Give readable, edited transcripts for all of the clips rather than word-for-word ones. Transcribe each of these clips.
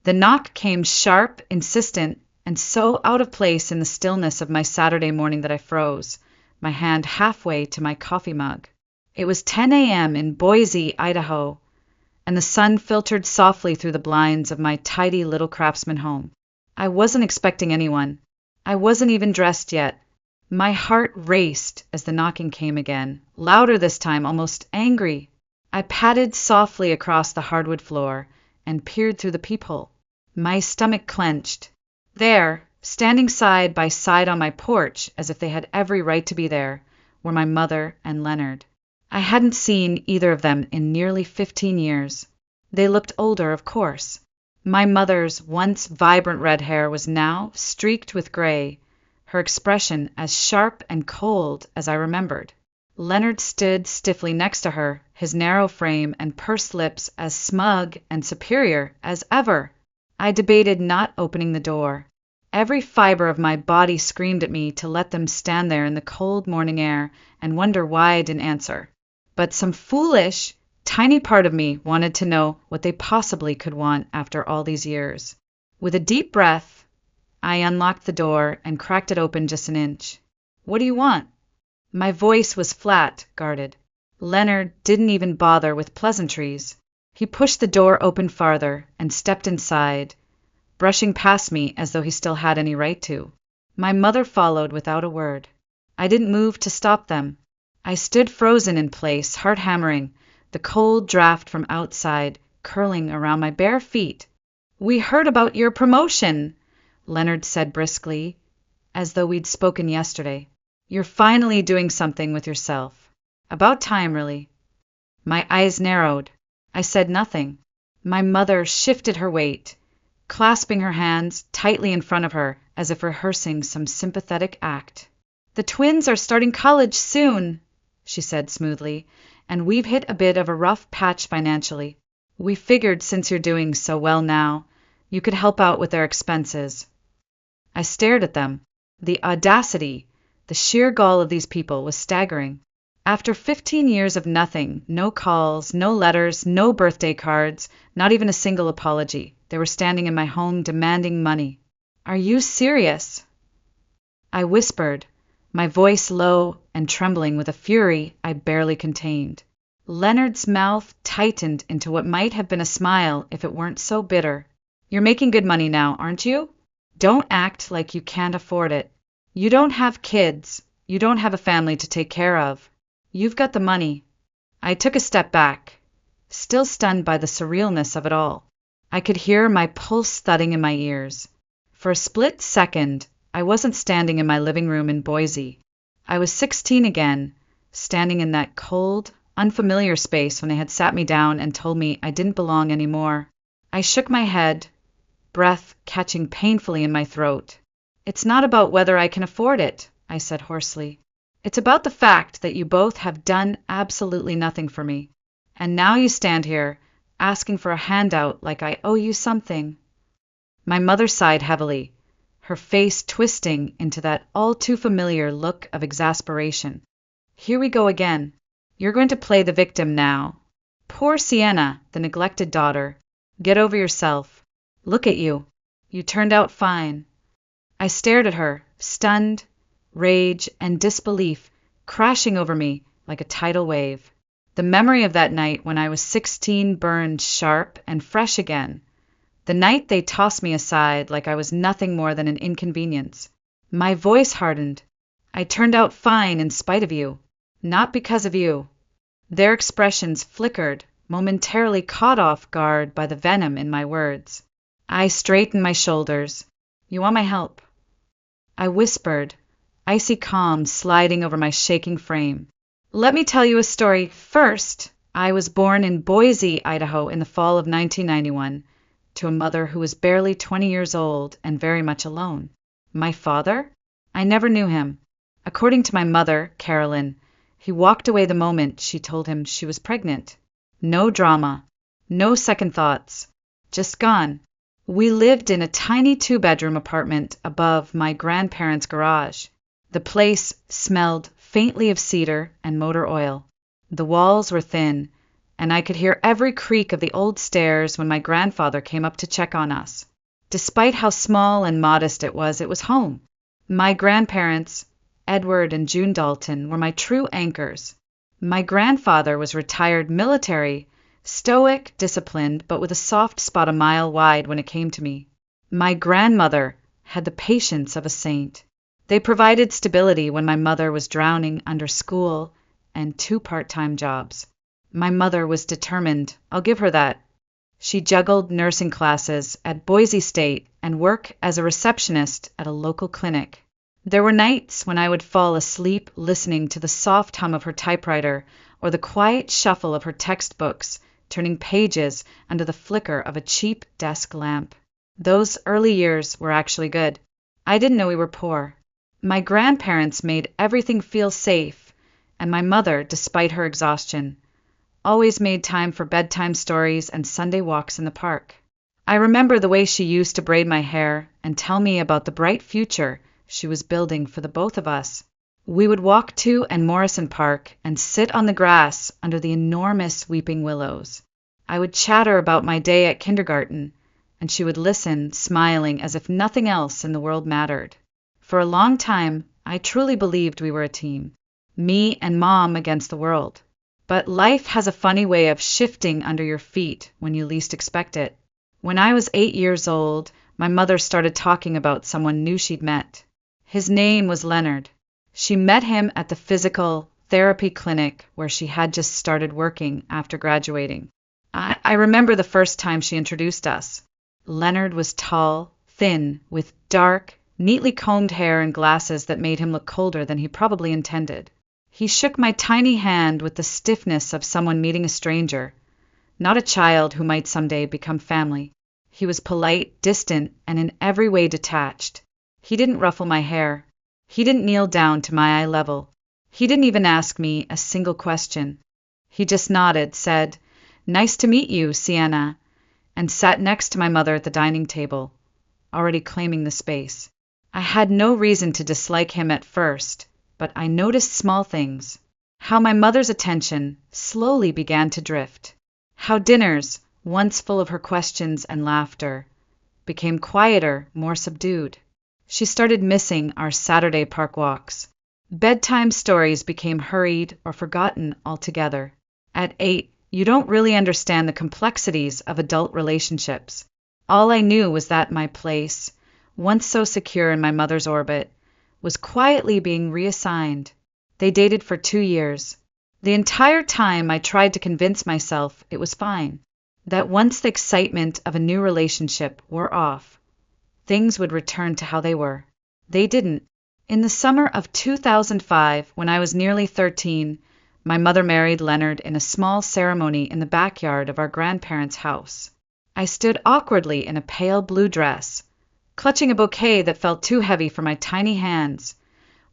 The knock came sharp, insistent, and so out of place in the stillness of my Saturday morning that I froze, my hand halfway to my coffee mug. It was 10 a.m. in Boise, Idaho, and the sun filtered softly through the blinds of my tidy little craftsman home. I wasn't expecting anyone. I wasn't even dressed yet. My heart raced as the knocking came again, louder this time, almost angry. I padded softly across the hardwood floor and peered through the peephole. My stomach clenched. There, standing side by side on my porch, as if they had every right to be there, were my mother and Leonard. I hadn't seen either of them in nearly 15 years. They looked older, of course. My mother's once vibrant red hair was now streaked with gray, her expression as sharp and cold as I remembered. Leonard stood stiffly next to her, his narrow frame and pursed lips as smug and superior as ever. I debated not opening the door. Every fiber of my body screamed at me to let them stand there in the cold morning air and wonder why I didn't answer. But some foolish, tiny part of me wanted to know what they possibly could want after all these years. With a deep breath, I unlocked the door and cracked it open just an inch. "What do you want?" My voice was flat, guarded. Leonard didn't even bother with pleasantries. He pushed the door open farther and stepped inside, brushing past me as though he still had any right to. My mother followed without a word. I didn't move to stop them. I stood frozen in place, heart hammering, the cold draft from outside curling around my bare feet. "We heard about your promotion," Leonard said briskly, as though we'd spoken yesterday. "You're finally doing something with yourself. About time, really." My eyes narrowed. I said nothing. My mother shifted her weight, clasping her hands tightly in front of her as if rehearsing some sympathetic act. "The twins are starting college soon," she said smoothly, "and we've hit a bit of a rough patch financially. We figured since you're doing so well now, you could help out with their expenses." I stared at them. The audacity, the sheer gall of these people was staggering. After 15 years of nothing, no calls, no letters, no birthday cards, not even a single apology, they were standing in my home demanding money. "Are you serious?" I whispered, my voice low and trembling with a fury I barely contained. Leonard's mouth tightened into what might have been a smile if it weren't so bitter. "You're making good money now, aren't you? Don't act like you can't afford it. You don't have kids. You don't have a family to take care of. You've got the money." I took a step back, still stunned by the surrealness of it all. I could hear my pulse thudding in my ears. For a split second, I wasn't standing in my living room in Boise. I was 16 again, standing in that cold, unfamiliar space when they had sat me down and told me I didn't belong anymore. I shook my head, breath catching painfully in my throat. "It's not about whether I can afford it," I said hoarsely. "It's about the fact that you both have done absolutely nothing for me. And now you stand here, asking for a handout like I owe you something." My mother sighed heavily, her face twisting into that all-too-familiar look of exasperation. "Here we go again. You're going to play the victim now. Poor Sienna, the neglected daughter. Get over yourself. Look at you. You turned out fine." I stared at her, stunned, rage and disbelief crashing over me like a tidal wave. The memory of that night when I was 16 burned sharp and fresh again. The night they tossed me aside like I was nothing more than an inconvenience. My voice hardened. "I turned out fine in spite of you, not because of you." Their expressions flickered, momentarily caught off guard by the venom in my words. I straightened my shoulders. "You want my help?" I whispered, icy calm sliding over my shaking frame. "Let me tell you a story first. I was born in Boise, Idaho in the fall of 1991, to a mother who was barely 20 years old and very much alone. My father? I never knew him. According to my mother, Carolyn, he walked away the moment she told him she was pregnant. No drama, no second thoughts, just gone. We lived in a tiny 2-bedroom apartment above my grandparents' garage. The place smelled faintly of cedar and motor oil. The walls were thin, and I could hear every creak of the old stairs when my grandfather came up to check on us. Despite how small and modest it was home. My grandparents, Edward and June Dalton, were my true anchors. My grandfather was retired military, stoic, disciplined, but with a soft spot a mile wide when it came to me. My grandmother had the patience of a saint. They provided stability when my mother was drowning under school and 2 part-time jobs. My mother was determined, I'll give her that. She juggled nursing classes at Boise State and work as a receptionist at a local clinic. There were nights when I would fall asleep listening to the soft hum of her typewriter or the quiet shuffle of her textbooks, turning pages under the flicker of a cheap desk lamp. Those early years were actually good. I didn't know we were poor. My grandparents made everything feel safe, and my mother, despite her exhaustion, always made time for bedtime stories and Sunday walks in the park. I remember the way she used to braid my hair and tell me about the bright future she was building for the both of us. We would walk to and Morrison Park and sit on the grass under the enormous weeping willows. I would chatter about my day at kindergarten, and she would listen, smiling as if nothing else in the world mattered. For a long time, I truly believed we were a team, me and Mom against the world. But life has a funny way of shifting under your feet when you least expect it. When I was 8 years old, my mother started talking about someone new she'd met. His name was Leonard. She met him at the physical therapy clinic where she had just started working after graduating. I remember the first time she introduced us. Leonard was tall, thin, with dark, neatly combed hair and glasses that made him look colder than he probably intended. He shook my tiny hand with the stiffness of someone meeting a stranger, not a child who might someday become family. He was polite, distant, and in every way detached. He didn't ruffle my hair. He didn't kneel down to my eye level. He didn't even ask me a single question. He just nodded, said, "Nice to meet you, Sienna," and sat next to my mother at the dining table, already claiming the space. I had no reason to dislike him at first, but I noticed small things. How my mother's attention slowly began to drift. How dinners, once full of her questions and laughter, became quieter, more subdued. She started missing our Saturday park walks. Bedtime stories became hurried or forgotten altogether. At 8, you don't really understand the complexities of adult relationships. All I knew was that my place, once so secure in my mother's orbit, was quietly being reassigned. They dated for 2 years. The entire time I tried to convince myself it was fine, that once the excitement of a new relationship wore off, things would return to how they were. They didn't. In the summer of 2005, when I was nearly 13, my mother married Leonard in a small ceremony in the backyard of our grandparents' house. I stood awkwardly in a pale blue dress, clutching a bouquet that felt too heavy for my tiny hands,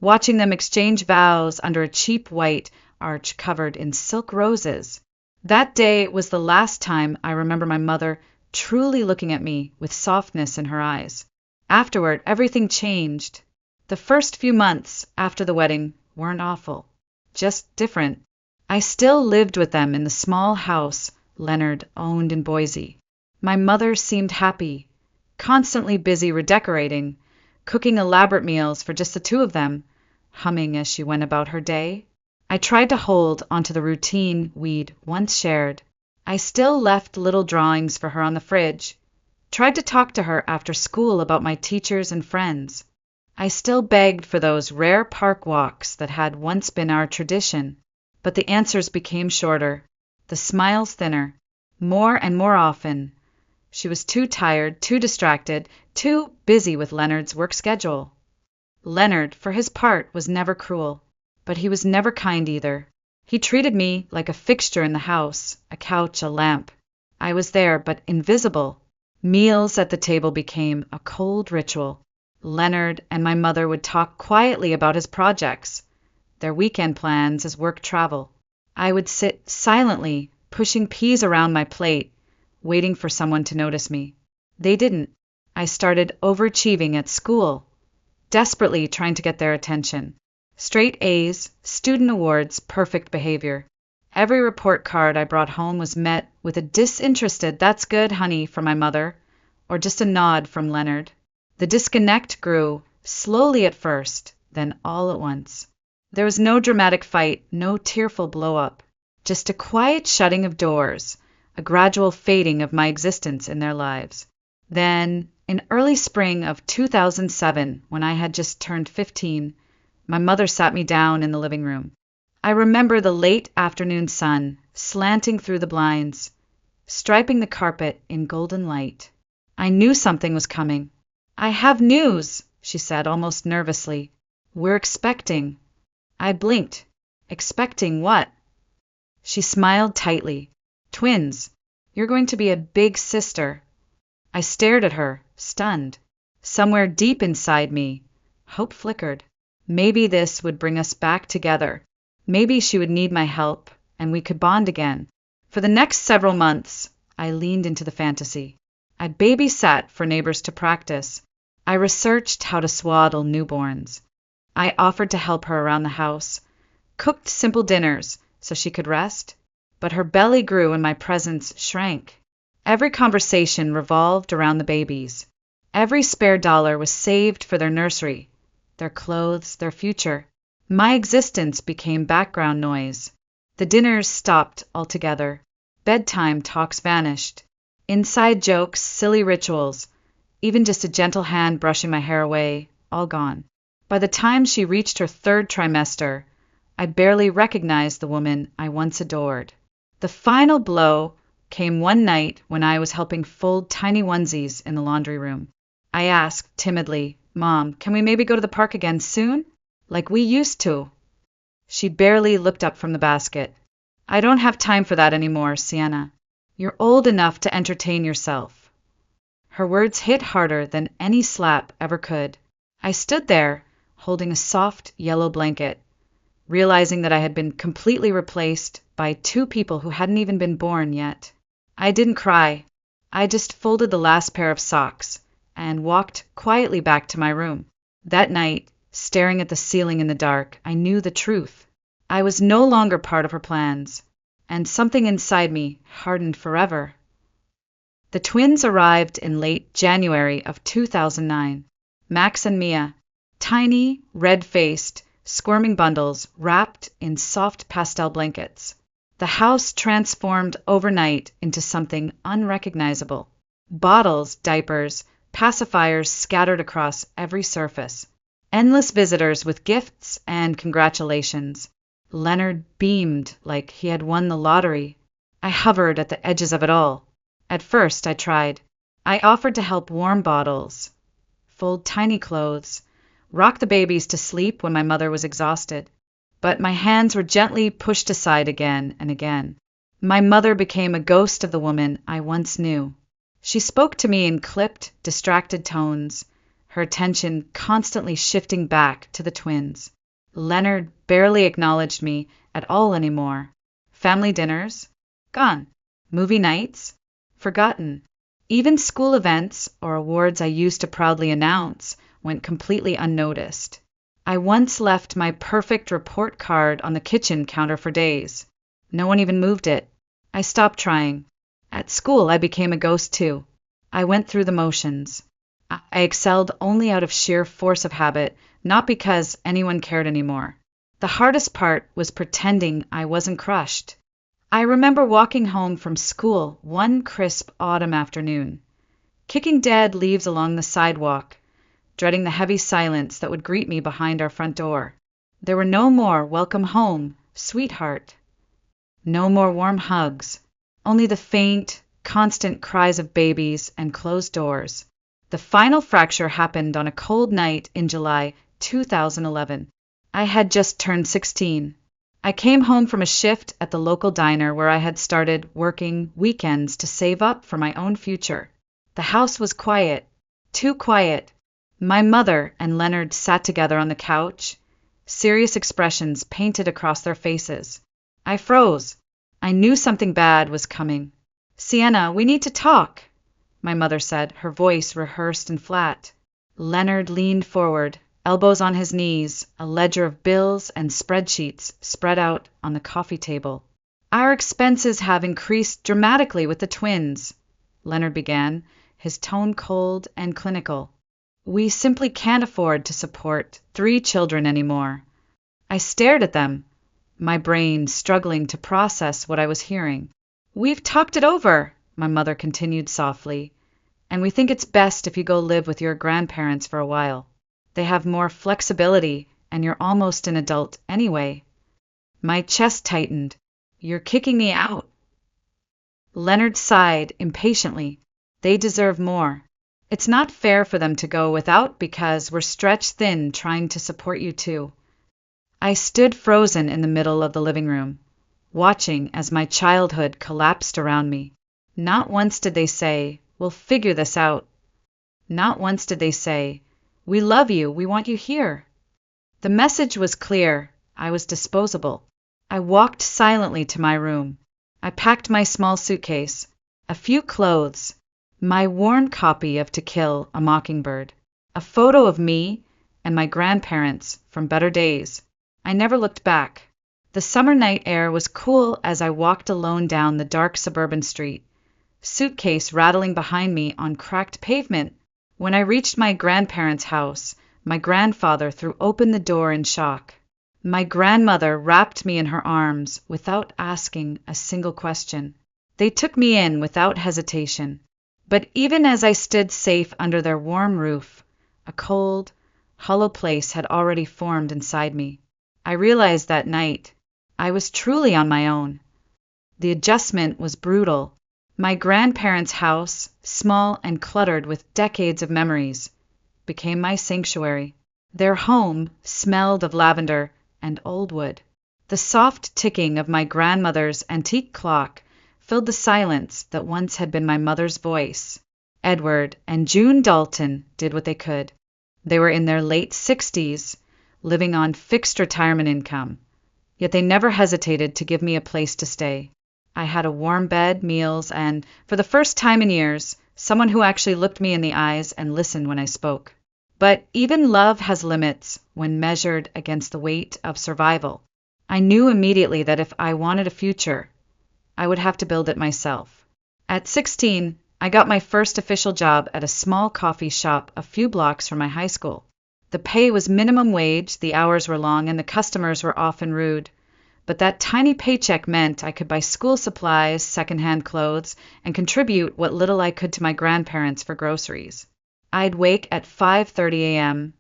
watching them exchange vows under a cheap white arch covered in silk roses. That day was the last time I remember my mother truly looking at me with softness in her eyes. Afterward, everything changed. The first few months after the wedding weren't awful, just different. I still lived with them in the small house Leonard owned in Boise. My mother seemed happy, constantly busy redecorating, cooking elaborate meals for just the two of them, humming as she went about her day. I tried to hold onto the routine we'd once shared. I still left little drawings for her on the fridge, tried to talk to her after school about my teachers and friends. I still begged for those rare park walks that had once been our tradition, but the answers became shorter, the smiles thinner, more and more often. She was too tired, too distracted, too busy with Leonard's work schedule. Leonard, for his part, was never cruel, but he was never kind either. He treated me like a fixture in the house, a couch, a lamp. I was there, but invisible. Meals at the table became a cold ritual. Leonard and my mother would talk quietly about his projects, their weekend plans, his work travel. I would sit silently, pushing peas around my plate, waiting for someone to notice me. They didn't. I started overachieving at school, desperately trying to get their attention. Straight A's, student awards, perfect behavior. Every report card I brought home was met with a disinterested "That's good, honey" from my mother, or just a nod from Leonard. The disconnect grew, slowly at first, then all at once. There was no dramatic fight, no tearful blow-up, just a quiet shutting of doors, a gradual fading of my existence in their lives. Then, in early spring of 2007, when I had just turned 15, my mother sat me down in the living room. I remember the late afternoon sun slanting through the blinds, striping the carpet in golden light. I knew something was coming. "I have news," she said almost nervously. "We're expecting." I blinked. Expecting what? She smiled tightly. "Twins. You're going to be a big sister." I stared at her, stunned. Somewhere deep inside me, hope flickered. Maybe this would bring us back together. Maybe she would need my help, and we could bond again. For the next several months, I leaned into the fantasy. I babysat for neighbors to practice. I researched how to swaddle newborns. I offered to help her around the house, cooked simple dinners so she could rest, but her belly grew and my presence shrank. Every conversation revolved around the babies. Every spare dollar was saved for their nursery, their clothes, their future. My existence became background noise. The dinners stopped altogether. Bedtime talks vanished. Inside jokes, silly rituals, even just a gentle hand brushing my hair away, all gone. By the time she reached her third trimester, I barely recognized the woman I once adored. The final blow came one night when I was helping fold tiny onesies in the laundry room. I asked timidly, "Mom, can we maybe go to the park again soon? Like we used to?" She barely looked up from the basket. "I don't have time for that anymore, Sienna. You're old enough to entertain yourself." Her words hit harder than any slap ever could. I stood there, holding a soft yellow blanket, realizing that I had been completely replaced by two people who hadn't even been born yet. I didn't cry. I just folded the last pair of socks and walked quietly back to my room. That night, staring at the ceiling in the dark, I knew the truth. I was no longer part of her plans, and something inside me hardened forever. The twins arrived in late January of 2009. Max and Mia, tiny, red-faced, squirming bundles wrapped in soft pastel blankets. The house transformed overnight into something unrecognizable. Bottles, diapers, pacifiers scattered across every surface. Endless visitors with gifts and congratulations. Leonard beamed like he had won the lottery. I hovered at the edges of it all. At first, I tried. I offered to help warm bottles, fold tiny clothes, rock the babies to sleep when my mother was exhausted. But my hands were gently pushed aside again and again. My mother became a ghost of the woman I once knew. She spoke to me in clipped, distracted tones, her attention constantly shifting back to the twins. Leonard barely acknowledged me at all anymore. Family dinners? Gone. Movie nights? Forgotten. Even school events or awards I used to proudly announce went completely unnoticed. I once left my perfect report card on the kitchen counter for days. No one even moved it. I stopped trying. At school, I became a ghost too. I went through the motions. I excelled only out of sheer force of habit, not because anyone cared anymore. The hardest part was pretending I wasn't crushed. I remember walking home from school one crisp autumn afternoon, kicking dead leaves along the sidewalk, dreading the heavy silence that would greet me behind our front door. There were no more "Welcome home, sweetheart." No more warm hugs. Only the faint, constant cries of babies and closed doors. The final fracture happened on a cold night in July 2011. I had just turned 16. I came home from a shift at the local diner where I had started working weekends to save up for my own future. The house was quiet, too quiet. My mother and Leonard sat together on the couch, serious expressions painted across their faces. I froze. I knew something bad was coming. "Sienna, we need to talk," my mother said, her voice rehearsed and flat. Leonard leaned forward, elbows on his knees, a ledger of bills and spreadsheets spread out on the coffee table. Our expenses have increased dramatically with the twins, Leonard began, his tone cold and clinical. We simply can't afford to support 3 children anymore. I stared at them, my brain struggling to process what I was hearing. We've talked it over, my mother continued softly, and we think it's best if you go live with your grandparents for a while. They have more flexibility, and you're almost an adult anyway. My chest tightened. You're kicking me out. Leonard sighed impatiently. They deserve more. It's not fair for them to go without because we're stretched thin trying to support you too. I stood frozen in the middle of the living room, watching as my childhood collapsed around me. Not once did they say, "We'll figure this out." Not once did they say, "We love you, we want you here." The message was clear. I was disposable. I walked silently to my room. I packed my small suitcase, a few clothes, my worn copy of To Kill a Mockingbird, a photo of me and my grandparents from better days. I never looked back. The summer night air was cool as I walked alone down the dark suburban street, suitcase rattling behind me on cracked pavement. When I reached my grandparents' house, my grandfather threw open the door in shock. My grandmother wrapped me in her arms without asking a single question. They took me in without hesitation. But even as I stood safe under their warm roof, a cold, hollow place had already formed inside me. I realized that night I was truly on my own. The adjustment was brutal. My grandparents' house, small and cluttered with decades of memories, became my sanctuary. Their home smelled of lavender and old wood. The soft ticking of my grandmother's antique clock filled the silence that once had been my mother's voice. Edward and June Dalton did what they could. They were in their late 60s, living on fixed retirement income, yet they never hesitated to give me a place to stay. I had a warm bed, meals, and, for the first time in years, someone who actually looked me in the eyes and listened when I spoke. But even love has limits when measured against the weight of survival. I knew immediately that if I wanted a future, I would have to build it myself. At 16, I got my first official job at a small coffee shop a few blocks from my high school. The pay was minimum wage, the hours were long, and the customers were often rude. But that tiny paycheck meant I could buy school supplies, secondhand clothes, and contribute what little I could to my grandparents for groceries. I'd wake at 5:30 a.m.,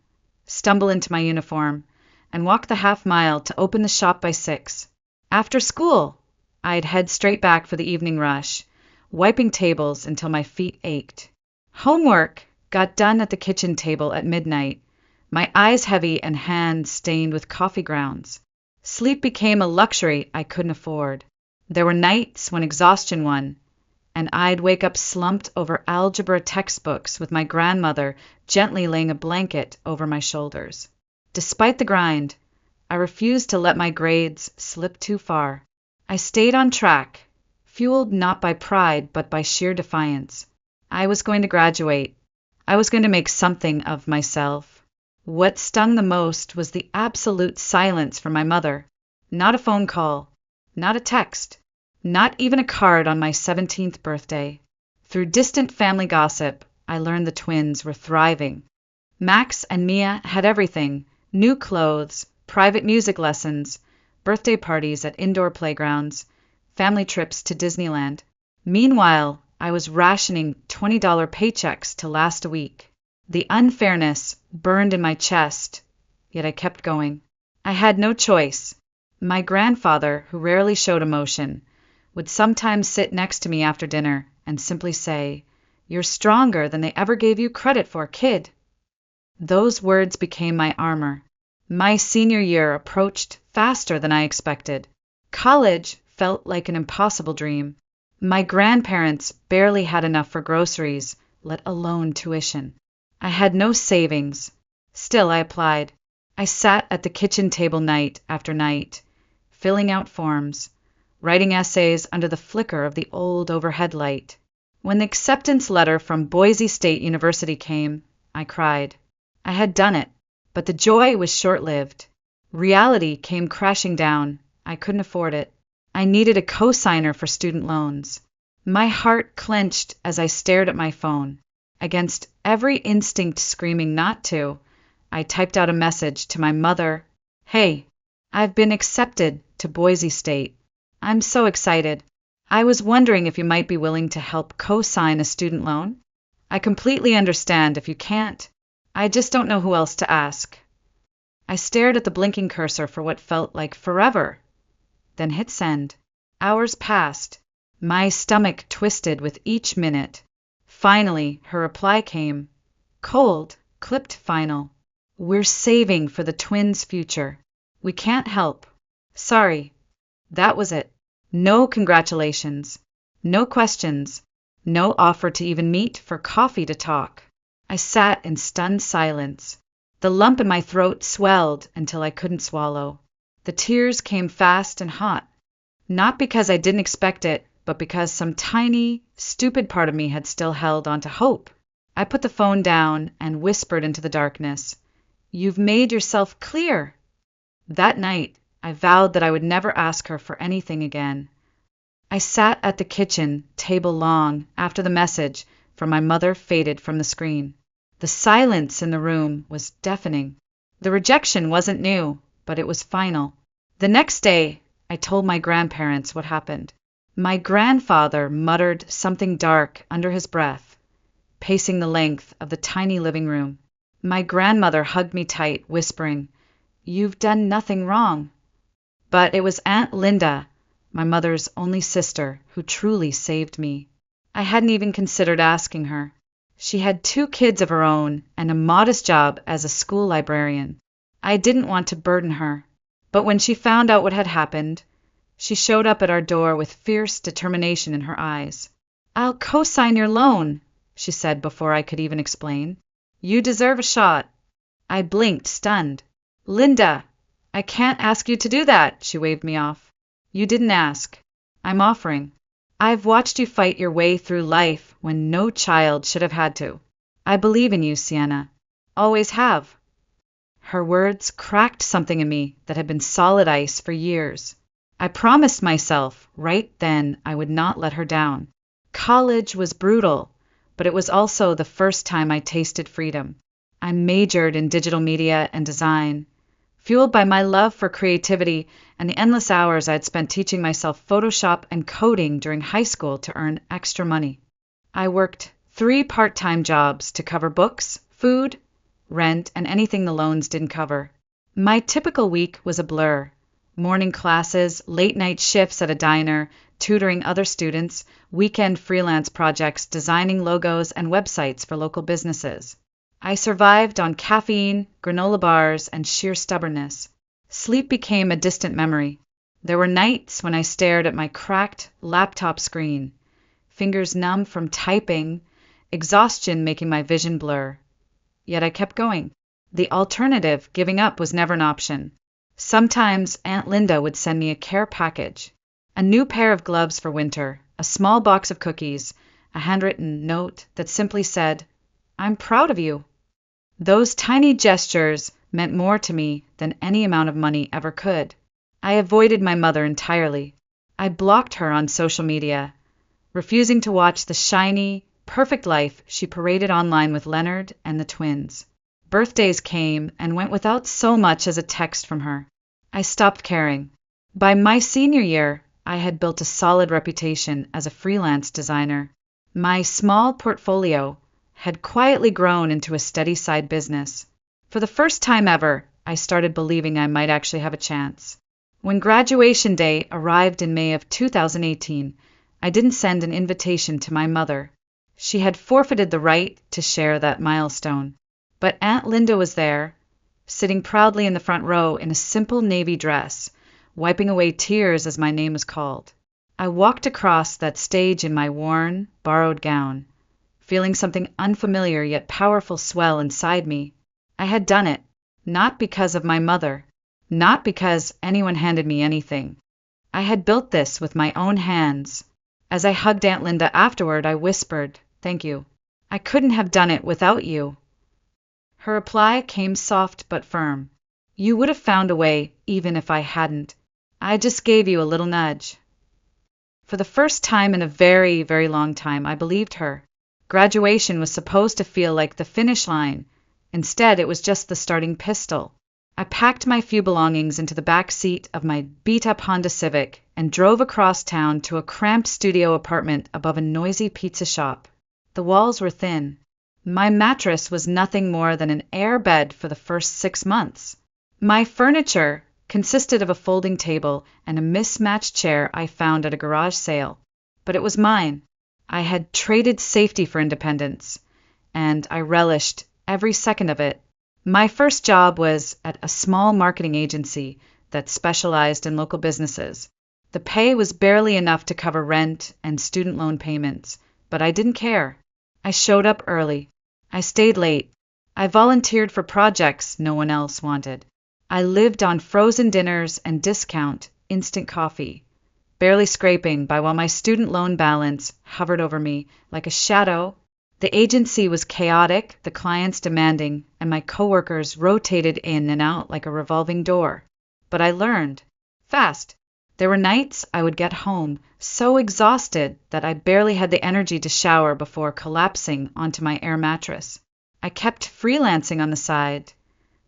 stumble into my uniform, and walk the half mile to open the shop by 6. After school, I'd head straight back for the evening rush, wiping tables until my feet ached. Homework got done at the kitchen table at midnight, my eyes heavy and hands stained with coffee grounds. Sleep became a luxury I couldn't afford. There were nights when exhaustion won, and I'd wake up slumped over algebra textbooks with my grandmother gently laying a blanket over my shoulders. Despite the grind, I refused to let my grades slip too far. I stayed on track, fueled not by pride but by sheer defiance. I was going to graduate. I was going to make something of myself. What stung the most was the absolute silence from my mother. Not a phone call, not a text, not even a card on my 17th birthday. Through distant family gossip, I learned the twins were thriving. Max and Mia had everything: new clothes, private music lessons, birthday parties at indoor playgrounds, family trips to Disneyland. Meanwhile, I was rationing $20 paychecks to last a week. The unfairness burned in my chest, yet I kept going. I had no choice. My grandfather, who rarely showed emotion, would sometimes sit next to me after dinner and simply say, "You're stronger than they ever gave you credit for, kid." Those words became my armor. My senior year approached faster than I expected. College felt like an impossible dream. My grandparents barely had enough for groceries, let alone tuition. I had no savings. Still, I applied. I sat at the kitchen table night after night, filling out forms, writing essays under the flicker of the old overhead light. When the acceptance letter from Boise State University came, I cried. I had done it, but the joy was short-lived. Reality came crashing down. I couldn't afford it. I needed a cosigner for student loans. My heart clenched as I stared at my phone. Against every instinct screaming not to, I typed out a message to my mother. Hey, I've been accepted to Boise State. I'm so excited. I was wondering if you might be willing to help co-sign a student loan. I completely understand if you can't. I just don't know who else to ask. I stared at the blinking cursor for what felt like forever, then hit send. Hours passed. My stomach twisted with each minute. Finally, her reply came. Cold, clipped final. We're saving for the twins' future. We can't help. Sorry. That was it. No congratulations. No questions. No offer to even meet for coffee to talk. I sat in stunned silence. The lump in my throat swelled until I couldn't swallow. The tears came fast and hot. Not because I didn't expect it, but because some tiny, stupid part of me had still held on to hope. I put the phone down and whispered into the darkness, You've made yourself clear. That night, I vowed that I would never ask her for anything again. I sat at the kitchen table long after the message from my mother faded from the screen. The silence in the room was deafening. The rejection wasn't new, but it was final. The next day, I told my grandparents what happened. My grandfather muttered something dark under his breath, pacing the length of the tiny living room. My grandmother hugged me tight, whispering, You've done nothing wrong. But it was Aunt Linda, my mother's only sister, who truly saved me. I hadn't even considered asking her. She had 2 kids of her own and a modest job as a school librarian. I didn't want to burden her. But when she found out what had happened, she showed up at our door with fierce determination in her eyes. I'll co-sign your loan, she said before I could even explain. You deserve a shot. I blinked, stunned. Linda, I can't ask you to do that, she waved me off. You didn't ask. I'm offering. I've watched you fight your way through life when no child should have had to. I believe in you, Sienna. Always have. Her words cracked something in me that had been solid ice for years. I promised myself right then I would not let her down. College was brutal, but it was also the first time I tasted freedom. I majored in digital media and design, fueled by my love for creativity and the endless hours I'd spent teaching myself Photoshop and coding during high school to earn extra money. I worked 3 part-time jobs to cover books, food, rent, and anything the loans didn't cover. My typical week was a blur. Morning classes, late-night shifts at a diner, tutoring other students, weekend freelance projects, designing logos and websites for local businesses. I survived on caffeine, granola bars, and sheer stubbornness. Sleep became a distant memory. There were nights when I stared at my cracked laptop screen, fingers numb from typing, exhaustion making my vision blur. Yet I kept going. The alternative, giving up, was never an option. Sometimes Aunt Linda would send me a care package, a new pair of gloves for winter, a small box of cookies, a handwritten note that simply said, I'm proud of you. Those tiny gestures meant more to me than any amount of money ever could. I avoided my mother entirely. I blocked her on social media, refusing to watch the shiny, perfect life she paraded online with Leonard and the twins. Birthdays came and went without so much as a text from her. I stopped caring. By my senior year, I had built a solid reputation as a freelance designer. My small portfolio had quietly grown into a steady side business. For the first time ever, I started believing I might actually have a chance. When graduation day arrived in May of 2018, I didn't send an invitation to my mother. She had forfeited the right to share that milestone. But Aunt Linda was there, sitting proudly in the front row in a simple navy dress, wiping away tears as my name was called. I walked across that stage in my worn, borrowed gown, feeling something unfamiliar yet powerful swell inside me. I had done it, not because of my mother, not because anyone handed me anything. I had built this with my own hands. As I hugged Aunt Linda afterward, I whispered, Thank you. I couldn't have done it without you. Her reply came soft but firm. You would have found a way even if I hadn't. I just gave you a little nudge. For the first time in a very, very long time, I believed her. Graduation was supposed to feel like the finish line. Instead, it was just the starting pistol. I packed my few belongings into the back seat of my beat-up Honda Civic and drove across town to a cramped studio apartment above a noisy pizza shop. The walls were thin. My mattress was nothing more than an air bed for the first 6 months. My furniture consisted of a folding table and a mismatched chair I found at a garage sale. But it was mine. I had traded safety for independence, and I relished every second of it. My first job was at a small marketing agency that specialized in local businesses. The pay was barely enough to cover rent and student loan payments, but I didn't care. I showed up early. I stayed late. I volunteered for projects no one else wanted. I lived on frozen dinners and discount instant coffee, barely scraping by while my student loan balance hovered over me like a shadow. The agency was chaotic, the clients demanding, and my coworkers rotated in and out like a revolving door. But I learned fast. There were nights I would get home so exhausted that I barely had the energy to shower before collapsing onto my air mattress. I kept freelancing on the side,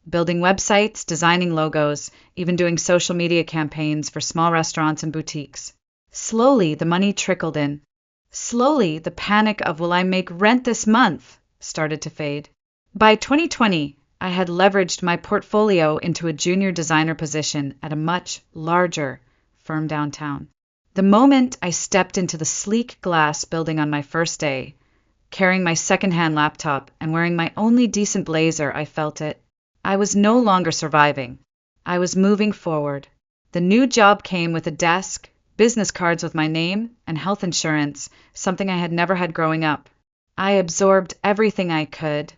building websites, designing logos, even doing social media campaigns for small restaurants and boutiques. Slowly, the money trickled in. Slowly, the panic of will I make rent this month started to fade. By 2020, I had leveraged my portfolio into a junior designer position at a much larger firm downtown. The moment I stepped into the sleek glass building on my first day, carrying my secondhand laptop and wearing my only decent blazer, I felt it. I was no longer surviving. I was moving forward. The new job came with a desk, business cards with my name, and health insurance, something I had never had growing up. I absorbed everything I could: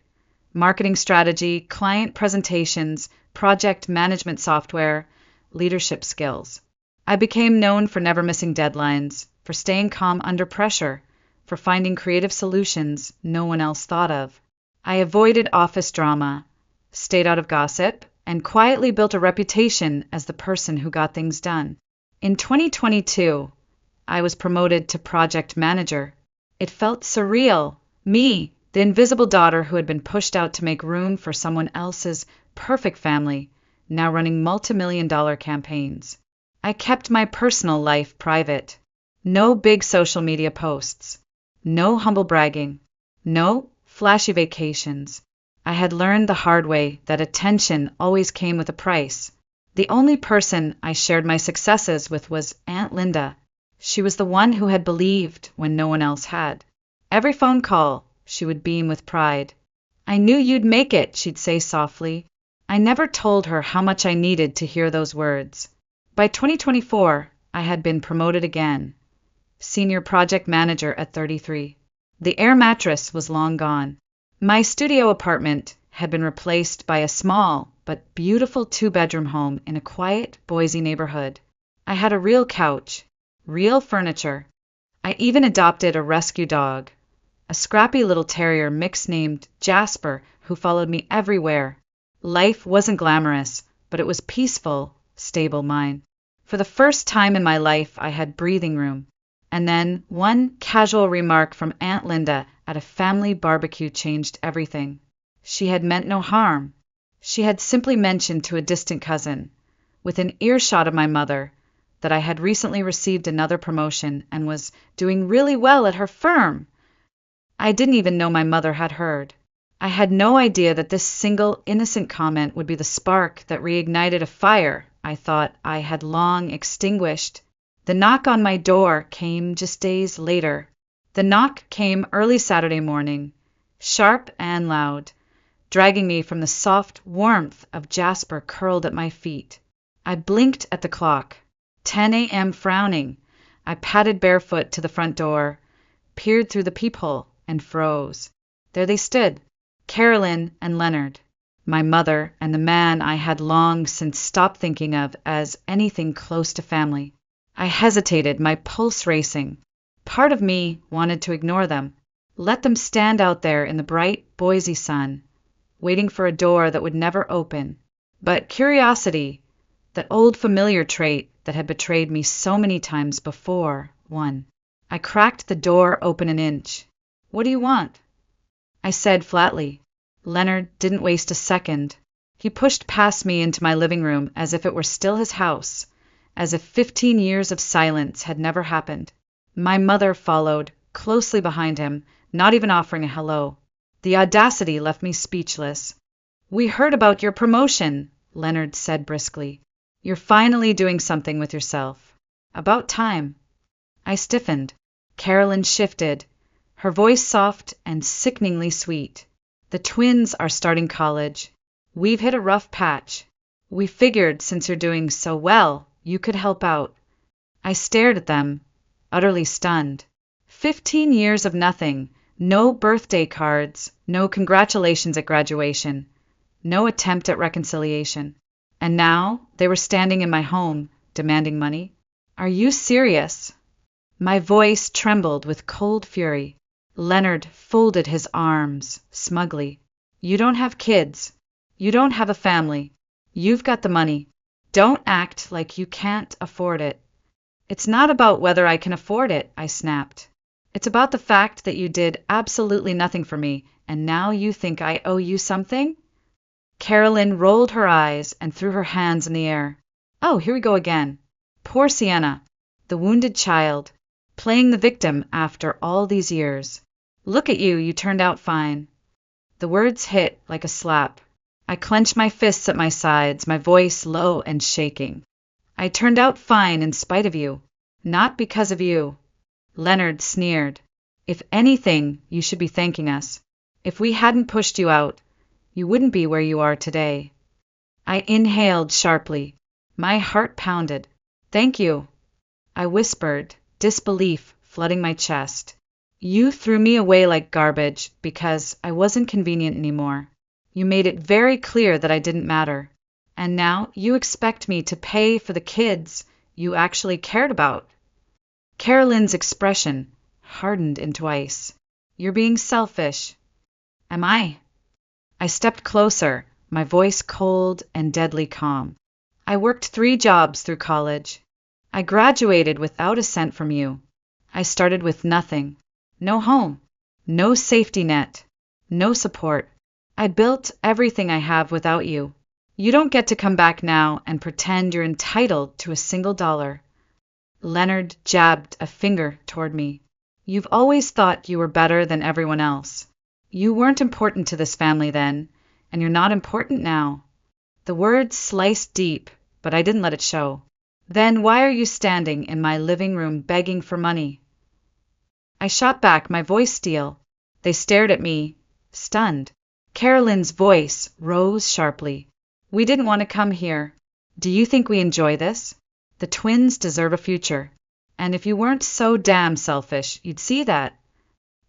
marketing strategy, client presentations, project management software, leadership skills. I became known for never missing deadlines, for staying calm under pressure, for finding creative solutions no one else thought of. I avoided office drama, stayed out of gossip, and quietly built a reputation as the person who got things done. In 2022, I was promoted to project manager. It felt surreal. Me, the invisible daughter who had been pushed out to make room for someone else's perfect family, now running multi-million-dollar campaigns. I kept my personal life private. No big social media posts. No humble bragging. No flashy vacations. I had learned the hard way that attention always came with a price. The only person I shared my successes with was Aunt Linda. She was the one who had believed when no one else had. Every phone call, she would beam with pride. "I knew you'd make it," she'd say softly. I never told her how much I needed to hear those words. By 2024, I had been promoted again. Senior project manager at 33. The air mattress was long gone. My studio apartment had been replaced by a small but beautiful 2-bedroom home in a quiet Boise neighborhood. I had a real couch, real furniture. I even adopted a rescue dog, a scrappy little terrier mix named Jasper, who followed me everywhere. Life wasn't glamorous, but it was peaceful, stable mine. For the first time in my life, I had breathing room. And then one casual remark from Aunt Linda at a family barbecue changed everything. She had meant no harm. She had simply mentioned to a distant cousin, within earshot of my mother, that I had recently received another promotion and was doing really well at her firm. I didn't even know my mother had heard. I had no idea that this single innocent comment would be the spark that reignited a fire I thought I had long extinguished. The knock on my door came just days later. The knock came early Saturday morning, sharp and loud, dragging me from the soft warmth of Jasper curled at my feet. I blinked at the clock. 10 a.m. frowning. I padded barefoot to the front door, peered through the peephole, and froze. There they stood, Carolyn and Leonard, my mother and the man I had long since stopped thinking of as anything close to family. I hesitated, my pulse racing. Part of me wanted to ignore them, let them stand out there in the bright Boise sun, waiting for a door that would never open. But curiosity, that old familiar trait that had betrayed me so many times before, 1. I cracked the door open an inch. What do you want? I said flatly. Leonard didn't waste a second. He pushed past me into my living room as if it were still his house, as if 15 years of silence had never happened. My mother followed, closely behind him, not even offering a hello. The audacity left me speechless. We heard about your promotion, Leonard said briskly. You're finally doing something with yourself. About time. I stiffened. Carolyn shifted, her voice soft and sickeningly sweet. The twins are starting college. We've hit a rough patch. We figured since you're doing so well, you could help out. I stared at them, utterly stunned. 15 years of nothing, no birthday cards, no congratulations at graduation, no attempt at reconciliation. And now they were standing in my home, demanding money. Are you serious? My voice trembled with cold fury. Leonard folded his arms smugly. You don't have kids. You don't have a family. You've got the money. Don't act like you can't afford it. It's not about whether I can afford it, I snapped. It's about the fact that you did absolutely nothing for me, and now you think I owe you something? Carolyn rolled her eyes and threw her hands in the air. Oh, here we go again. Poor Sienna, the wounded child, playing the victim after all these years. Look at you, you turned out fine. The words hit like a slap. I clenched my fists at my sides, my voice low and shaking. I turned out fine in spite of you, not because of you. Leonard sneered. If anything, you should be thanking us. If we hadn't pushed you out, you wouldn't be where you are today. I inhaled sharply. My heart pounded. Thank you, I whispered, disbelief flooding my chest. You threw me away like garbage because I wasn't convenient anymore. You made it very clear that I didn't matter. And now you expect me to pay for the kids you actually cared about. Carolyn's expression hardened into ice. You're being selfish. Am I? I stepped closer, my voice cold and deadly calm. I worked 3 jobs through college. I graduated without a cent from you. I started with nothing. No home. No safety net. No support. I built everything I have without you. You don't get to come back now and pretend you're entitled to a single dollar. Leonard jabbed a finger toward me. You've always thought you were better than everyone else. You weren't important to this family then, and you're not important now. The words sliced deep, but I didn't let it show. Then why are you standing in my living room begging for money? I shot back, my voice steel. They stared at me, stunned. Carolyn's voice rose sharply. We didn't want to come here. Do you think we enjoy this? The twins deserve a future. And if you weren't so damn selfish, you'd see that.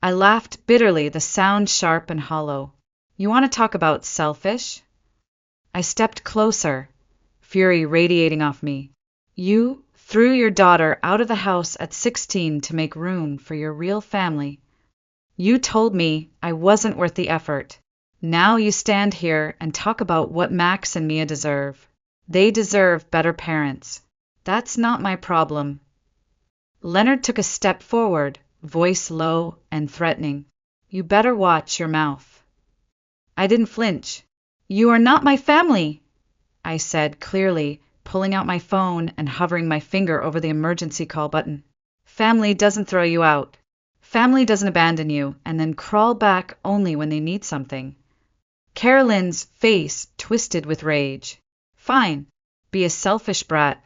I laughed bitterly, the sound sharp and hollow. You want to talk about selfish? I stepped closer, fury radiating off me. You threw your daughter out of the house at 16 to make room for your real family. You told me I wasn't worth the effort. Now you stand here and talk about what Max and Mia deserve. They deserve better parents. That's not my problem. Leonard took a step forward, voice low and threatening. You better watch your mouth. I didn't flinch. You are not my family, I said clearly, pulling out my phone and hovering my finger over the emergency call button. Family doesn't throw you out. Family doesn't abandon you and then crawl back only when they need something. Carolyn's face twisted with rage. Fine, be a selfish brat,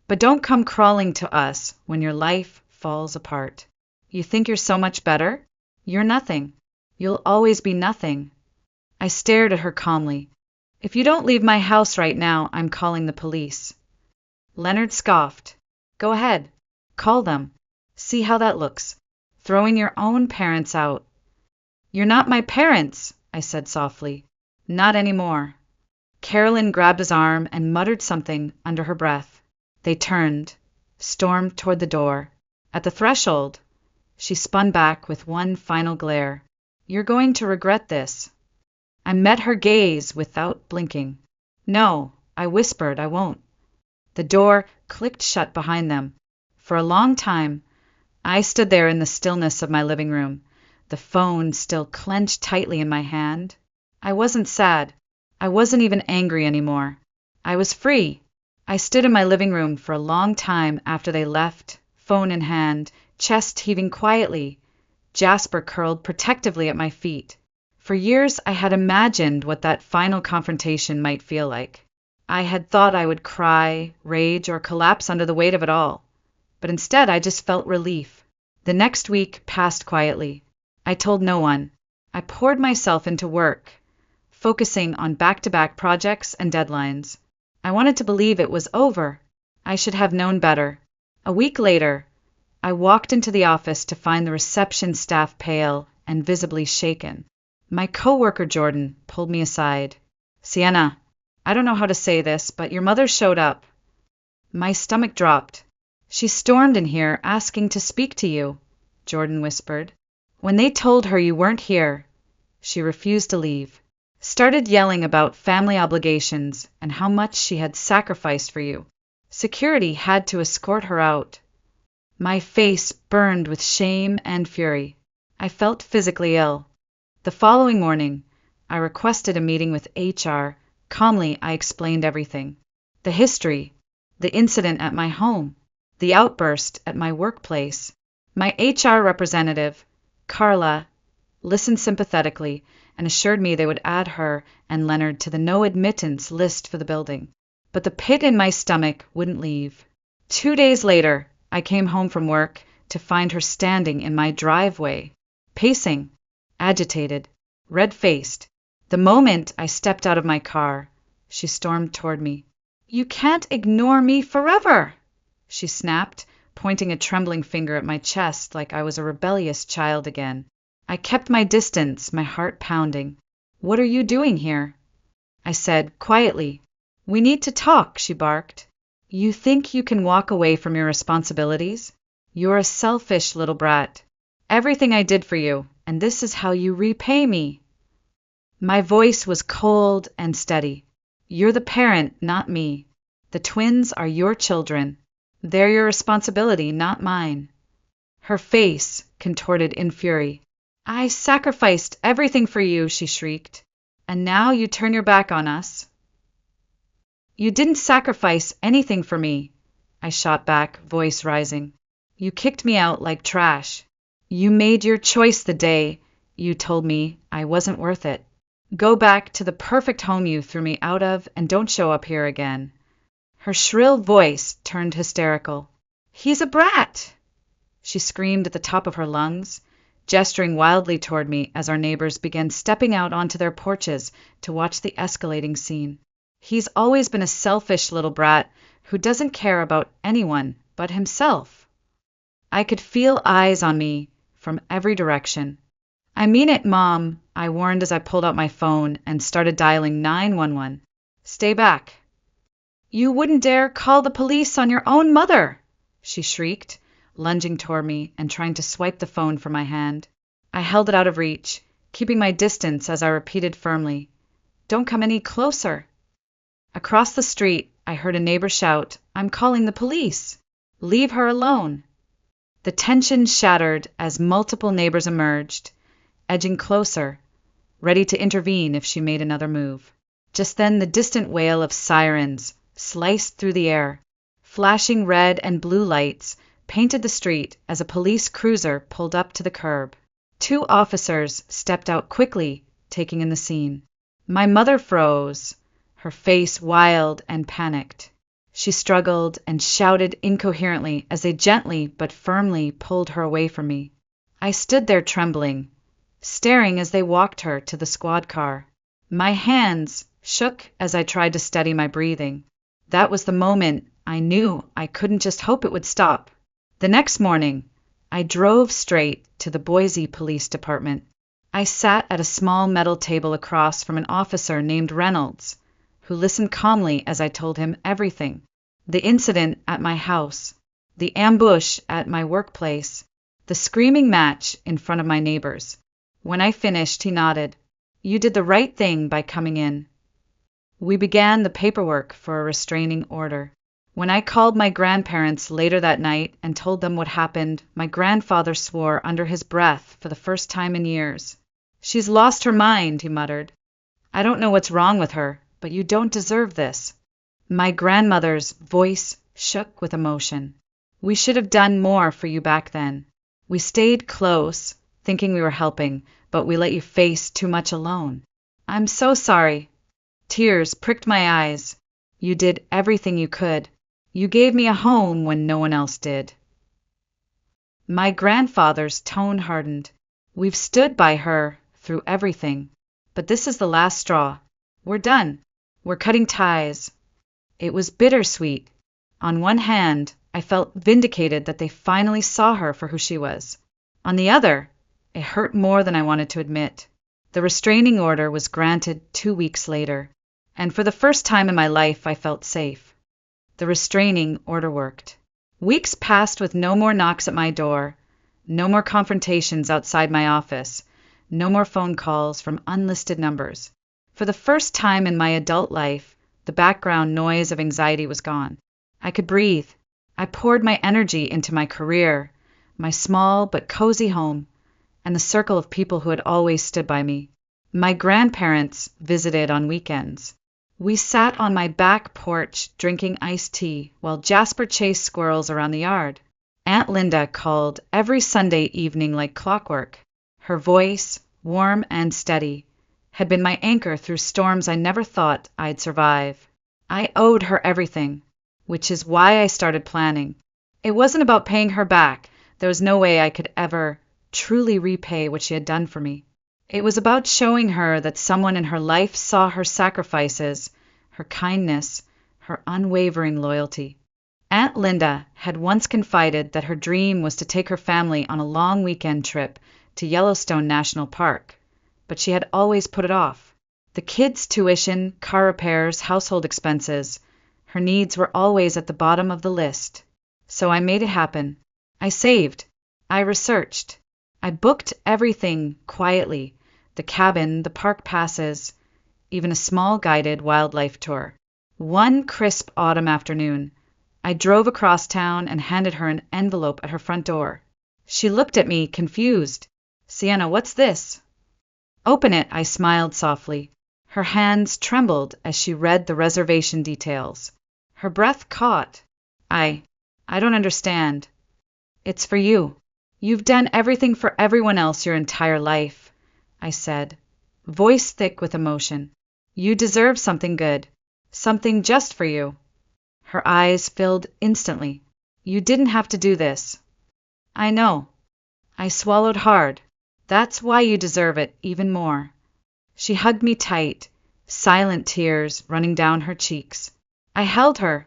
but don't come crawling to us when your life falls apart. You think you're so much better? You're nothing. You'll always be nothing. I stared at her calmly. If you don't leave my house right now, I'm calling the police. Leonard scoffed. Go ahead. Call them. See how that looks. Throwing your own parents out. You're not my parents, I said softly. Not anymore. Carolyn grabbed his arm and muttered something under her breath. They turned, stormed toward the door. At the threshold, she spun back with one final glare. You're going to regret this. I met her gaze without blinking. No, I whispered, I won't. The door clicked shut behind them. For a long time, I stood there in the stillness of my living room, the phone still clenched tightly in my hand. I wasn't sad. I wasn't even angry anymore. I was free. I stood in my living room for a long time after they left, phone in hand, chest heaving quietly, Jasper curled protectively at my feet. For years I had imagined what that final confrontation might feel like. I had thought I would cry, rage, or collapse under the weight of it all. But instead I just felt relief. The next week passed quietly. I told no one. I poured myself into work, focusing on back-to-back projects and deadlines. I wanted to believe it was over. I should have known better. A week later, I walked into the office to find the reception staff pale and visibly shaken. My coworker Jordan pulled me aside. "Sienna, I don't know how to say this, but your mother showed up." My stomach dropped. "She stormed in here asking to speak to you," Jordan whispered. "When they told her you weren't here, she refused to leave. Started yelling about family obligations and how much she had sacrificed for you. Security had to escort her out." My face burned with shame and fury. I felt physically ill. The following morning, I requested a meeting with HR. Calmly, I explained everything. The history, the incident at my home, the outburst at my workplace. My HR representative, Carla, listened sympathetically and assured me they would add her and Leonard to the no admittance list for the building. But the pit in my stomach wouldn't leave. 2 days later, I came home from work to find her standing in my driveway, pacing, agitated, red-faced. The moment I stepped out of my car, she stormed toward me. "You can't ignore me forever," she snapped, pointing a trembling finger at my chest like I was a rebellious child again. I kept my distance, my heart pounding. "What are you doing here?" I said, quietly. "We need to talk," she barked. "You think you can walk away from your responsibilities? You're a selfish little brat. Everything I did for you, and this is how you repay me." My voice was cold and steady. "You're the parent, not me. The twins are your children. They're your responsibility, not mine." Her face contorted in fury. "I sacrificed everything for you," she shrieked. "And now you turn your back on us?" "You didn't sacrifice anything for me," I shot back, voice rising. "You kicked me out like trash. You made your choice the day you told me I wasn't worth it. Go back to the perfect home you threw me out of and don't show up here again." Her shrill voice turned hysterical. "He's a brat!" she screamed at the top of her lungs, gesturing wildly toward me as our neighbors began stepping out onto their porches to watch the escalating scene. "He's always been a selfish little brat who doesn't care about anyone but himself." I could feel eyes on me from every direction. "I mean it, Mom," I warned as I pulled out my phone and started dialing 911. "Stay back." "You wouldn't dare call the police on your own mother!" she shrieked, lunging toward me and trying to swipe the phone from my hand. I held it out of reach, keeping my distance as I repeated firmly, "Don't come any closer." Across the street, I heard a neighbor shout, "I'm calling the police. Leave her alone." The tension shattered as multiple neighbors emerged, edging closer, ready to intervene if she made another move. Just then the distant wail of sirens sliced through the air. Flashing red and blue lights painted the street as a police cruiser pulled up to the curb. 2 officers stepped out quickly, taking in the scene. My mother froze, her face wild and panicked. She struggled and shouted incoherently as they gently but firmly pulled her away from me. I stood there trembling, staring as they walked her to the squad car. My hands shook as I tried to steady my breathing. That was the moment I knew I couldn't just hope it would stop. The next morning, I drove straight to the Boise Police Department. I sat at a small metal table across from an officer named Reynolds, who listened calmly as I told him everything. The incident at my house, the ambush at my workplace, the screaming match in front of my neighbors. When I finished, he nodded. "You did the right thing by coming in." We began the paperwork for a restraining order. When I called my grandparents later that night and told them what happened, my grandfather swore under his breath for the first time in years. "She's lost her mind," he muttered. "I don't know what's wrong with her, but you don't deserve this." My grandmother's voice shook with emotion. "We should have done more for you back then. We stayed close, thinking we were helping, but we let you face too much alone. I'm so sorry." Tears pricked my eyes. "You did everything you could. You gave me a home when no one else did." My grandfather's tone hardened. "We've stood by her through everything, but this is the last straw. We're done. We're cutting ties." It was bittersweet. On one hand, I felt vindicated that they finally saw her for who she was. On the other, it hurt more than I wanted to admit. The restraining order was granted 2 weeks later, and for the first time in my life I felt safe. The restraining order worked. Weeks passed with no more knocks at my door, no more confrontations outside my office, no more phone calls from unlisted numbers. For the first time in my adult life, the background noise of anxiety was gone. I could breathe. I poured my energy into my career, my small but cozy home, and the circle of people who had always stood by me. My grandparents visited on weekends. We sat on my back porch drinking iced tea while Jasper chased squirrels around the yard. Aunt Linda called every Sunday evening like clockwork. Her voice, warm and steady, had been my anchor through storms I never thought I'd survive. I owed her everything, which is why I started planning. It wasn't about paying her back. There was no way I could ever truly repay what she had done for me. It was about showing her that someone in her life saw her sacrifices, her kindness, her unwavering loyalty. Aunt Linda had once confided that her dream was to take her family on a long weekend trip to Yellowstone National Park, but she had always put it off. The kids' tuition, car repairs, household expenses, her needs were always at the bottom of the list. So I made it happen. I saved. I researched. I booked everything quietly, the cabin, the park passes, even a small guided wildlife tour. One crisp autumn afternoon, I drove across town and handed her an envelope at her front door. She looked at me, confused. "Sienna, what's this?" "Open it," I smiled softly. Her hands trembled as she read the reservation details. Her breath caught. I don't understand." "It's for you. You've done everything for everyone else your entire life," I said, voice thick with emotion. "You deserve something good, something just for you." Her eyes filled instantly. "You didn't have to do this." "I know." I swallowed hard. "That's why you deserve it even more." She hugged me tight, silent tears running down her cheeks. I held her,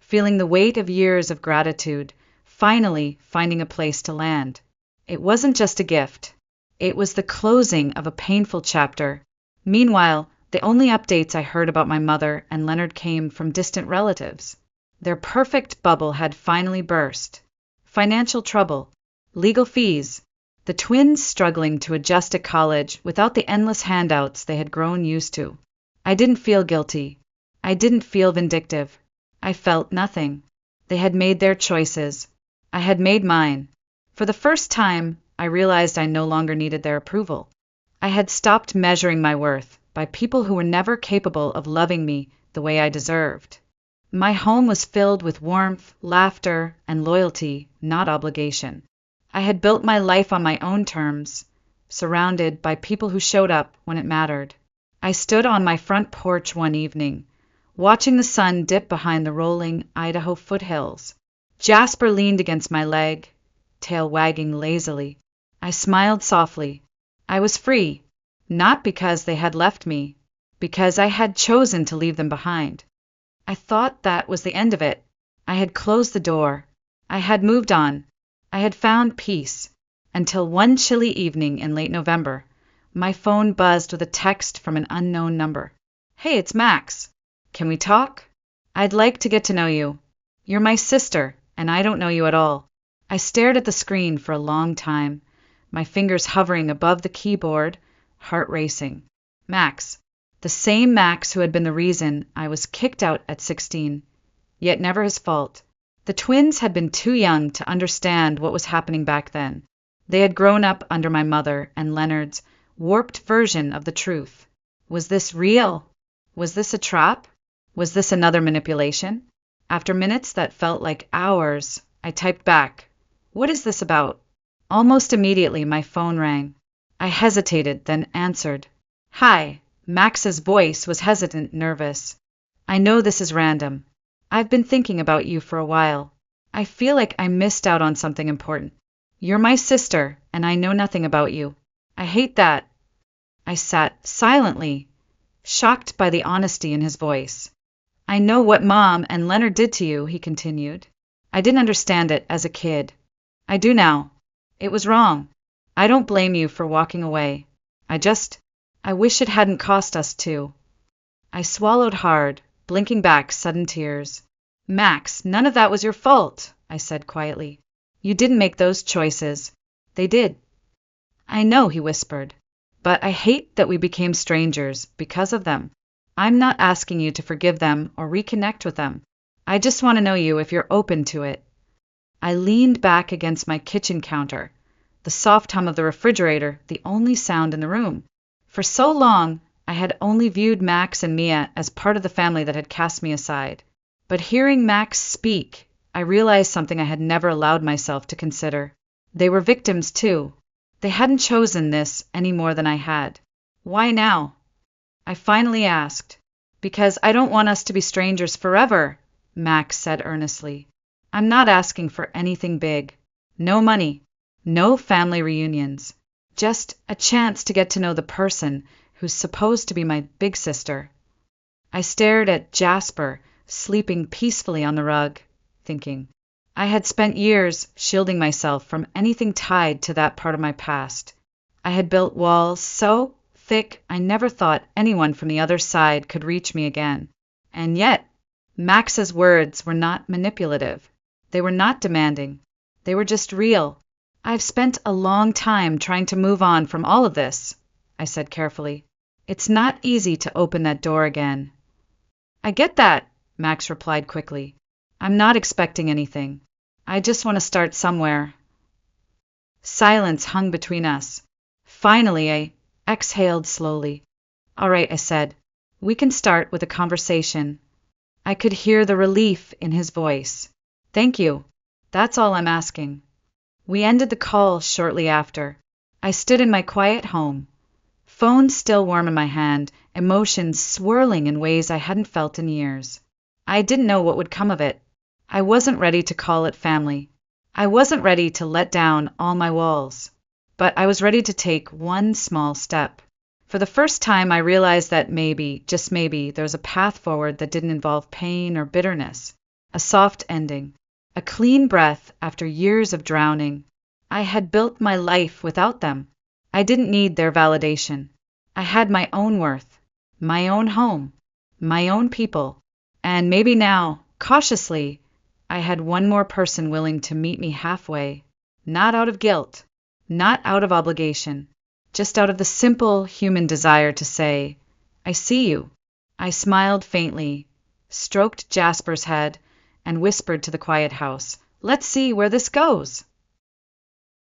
feeling the weight of years of gratitude, finally finding a place to land. It wasn't just a gift. It was the closing of a painful chapter. Meanwhile, the only updates I heard about my mother and Leonard came from distant relatives. Their perfect bubble had finally burst. Financial trouble, legal fees, the twins struggling to adjust at college without the endless handouts they had grown used to. I didn't feel guilty. I didn't feel vindictive. I felt nothing. They had made their choices. I had made mine. For the first time, I realized I no longer needed their approval. I had stopped measuring my worth by people who were never capable of loving me the way I deserved. My home was filled with warmth, laughter, and loyalty, not obligation. I had built my life on my own terms, surrounded by people who showed up when it mattered. I stood on my front porch one evening, watching the sun dip behind the rolling Idaho foothills. Jasper leaned against my leg, tail wagging lazily. I smiled softly. I was free, not because they had left me, because I had chosen to leave them behind. I thought that was the end of it. I had closed the door. I had moved on. I had found peace, until one chilly evening in late November, my phone buzzed with a text from an unknown number. "Hey, it's Max. Can we talk? I'd like to get to know you. You're my sister, and I don't know you at all." I stared at the screen for a long time, my fingers hovering above the keyboard, heart racing. Max. The same Max who had been the reason I was kicked out at 16. yet never his fault. The twins had been too young to understand what was happening back then. They had grown up under my mother and Leonard's warped version of the truth. Was this real? Was this a trap? Was this another manipulation? After minutes that felt like hours, I typed back, "What is this about?" Almost immediately, my phone rang. I hesitated, then answered. "Hi." Max's voice was hesitant, nervous. "I know this is random. I've been thinking about you for a while. I feel like I missed out on something important. You're my sister, and I know nothing about you. I hate that." I sat silently, shocked by the honesty in his voice. "I know what Mom and Leonard did to you," he continued. "I didn't understand it as a kid. I do now. It was wrong. I don't blame you for walking away. I wish it hadn't cost us two." I swallowed hard, blinking back sudden tears. "Max, none of that was your fault," I said quietly. "You didn't make those choices. They did." "I know," he whispered, "but I hate that we became strangers because of them. I'm not asking you to forgive them or reconnect with them. I just want to know you if you're open to it." I leaned back against my kitchen counter, the soft hum of the refrigerator the only sound in the room. For so long, I had only viewed Max and Mia as part of the family that had cast me aside. But hearing Max speak, I realized something I had never allowed myself to consider. They were victims too. They hadn't chosen this any more than I had. "Why now?" I finally asked. "Because I don't want us to be strangers forever," Max said earnestly. "I'm not asking for anything big. No money. No family reunions. Just a chance to get to know the person who's supposed to be my big sister." I stared at Jasper, sleeping peacefully on the rug, thinking. I had spent years shielding myself from anything tied to that part of my past. I had built walls so thick I never thought anyone from the other side could reach me again. And yet, Max's words were not manipulative. They were not demanding. They were just real. "I've spent a long time trying to move on from all of this," I said carefully. "It's not easy to open that door again." "I get that," Max replied quickly. "I'm not expecting anything. I just want to start somewhere." Silence hung between us. Finally, I exhaled slowly. "All right," I said. "We can start with a conversation." I could hear the relief in his voice. "Thank you. That's all I'm asking." We ended the call shortly after. I stood in my quiet home, phone still warm in my hand, emotions swirling in ways I hadn't felt in years. I didn't know what would come of it. I wasn't ready to call it family. I wasn't ready to let down all my walls. But I was ready to take one small step. For the first time, I realized that maybe, just maybe, there was a path forward that didn't involve pain or bitterness. A soft ending. A clean breath after years of drowning. I had built my life without them. I didn't need their validation. I had my own worth, my own home, my own people. And maybe now, cautiously, I had one more person willing to meet me halfway. Not out of guilt, not out of obligation, just out of the simple human desire to say, "I see you." I smiled faintly, stroked Jasper's head, and whispered to the quiet house, "Let's see where this goes."